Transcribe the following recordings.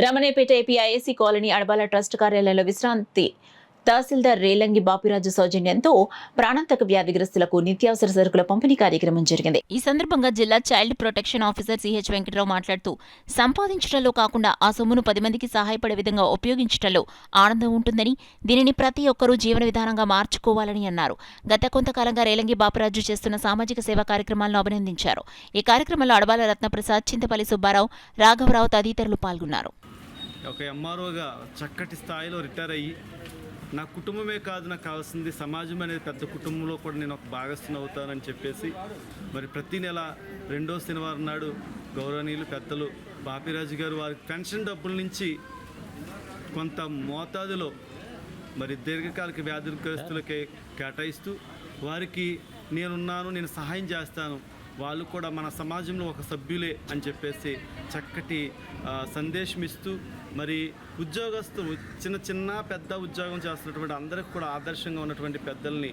రమణేపేట ఏపీఐఏసీ colony Adabala trust కార్యాలయంలో విశ్రాంతి తహసీల్దార్ రేలంగి బాపిరాజు సౌజన్యంతో ప్రాణాంతక వ్యాధిగ్రస్తులకు నిత్యావసర సరుకుల పంపిణీ కార్యక్రమం జరిగింది. ఈ సందర్భంగా జిల్లా child protection officer CH Venkatarao మాట్లాడుతూ, సంపాదించడంలో కాకుండా ఆ సొమ్మును 10 మందికి సహాయపడే విధంగా ఉపయోగించడంలో ఆనందం ఉంటుందని, దీనిని ప్రతి ఒక్కరూ జీవన విధానంగా మార్చుకోవాలని అన్నారు. గత కొంతకాలంగా రేలంగి బాపిరాజు చేస్తున్న సామాజిక సేవా కార్యక్రమాలను అభినందించారు. ఈ కార్యక్రమంలో అడబాల రత్నప్రసాద్, చింతపల్లి సుబ్బారావు, రాఘవరావు తదితరులు పాల్గొన్నారు. ఒక ఎంఆర్ఓగా చక్కటి స్థాయిలో రిటైర్ అయ్యి నా కుటుంబమే కాదు, నాకు కావాల్సింది సమాజం అనేది పెద్ద కుటుంబంలో కూడా నేను ఒక భాగస్థుని అవుతానని చెప్పేసి మరి ప్రతి నెల 2వ శనివారం నాడు గౌరవనీయులు పెద్దలు బాపిరాజు గారు వారి పెన్షన్ డబ్బుల నుంచి కొంత మోతాదులో మరి దీర్ఘకాలిక వ్యాధిగ్రస్తులకే కేటాయిస్తూ వారికి నేనున్నాను, నేను సహాయం చేస్తాను, వాళ్ళు కూడా మన సమాజంలో ఒక సభ్యులే అని చెప్పేసి చక్కటి సందేశం ఇస్తూ మరి ఉద్యోగస్తులు చిన్న పెద్ద ఉద్యోగం చేస్తున్నటువంటి అందరికి కూడా ఆదర్శంగా ఉన్నటువంటి పెద్దల్ని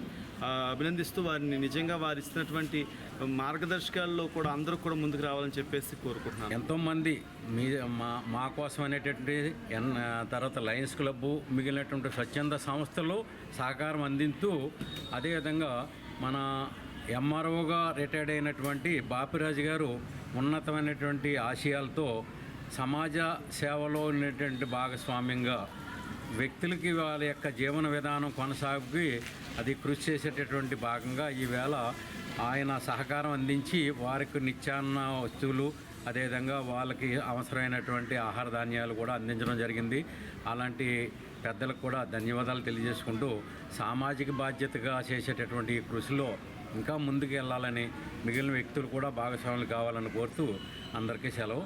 అభినందిస్తూ వారిని నిజంగా వారు ఇస్తున్నటువంటి మార్గదర్శకాల్లో కూడా అందరూ కూడా ముందుకు రావాలని చెప్పేసి కోరుకుంటున్నాను. ఎంతోమంది మా కోసం అనేటటువంటి తర్వాత లయన్స్ క్లబ్బు మిగిలినటువంటి స్వచ్ఛంద సంస్థలు సహకారం అందిస్తూ అదేవిధంగా మన ఎంఆర్ఓగా రిటైర్డ్ అయినటువంటి బాపిరాజు గారు ఉన్నతమైనటువంటి ఆశయాలతో సమాజ సేవలో ఉన్నటువంటి భాగస్వామ్యంగా వ్యక్తులకి వాళ్ళ యొక్క జీవన విధానం కొనసాగి అది కృషి చేసేటటువంటి భాగంగా ఈవేళ ఆయన సహకారం అందించి వారికి నిత్యాన్న వస్తువులు అదేవిధంగా వాళ్ళకి అవసరమైనటువంటి ఆహార ధాన్యాలు కూడా అందించడం జరిగింది. అలాంటి పెద్దలకు కూడా ధన్యవాదాలు తెలియజేసుకుంటూ సామాజిక బాధ్యతగా చేసేటటువంటి ఈ కృషిలో ఇంకా ముందుకు వెళ్ళాలని మిగిలిన వ్యక్తులు కూడా భాగస్వాములు కావాలని కోరుతూ అందరికీ సెలవు.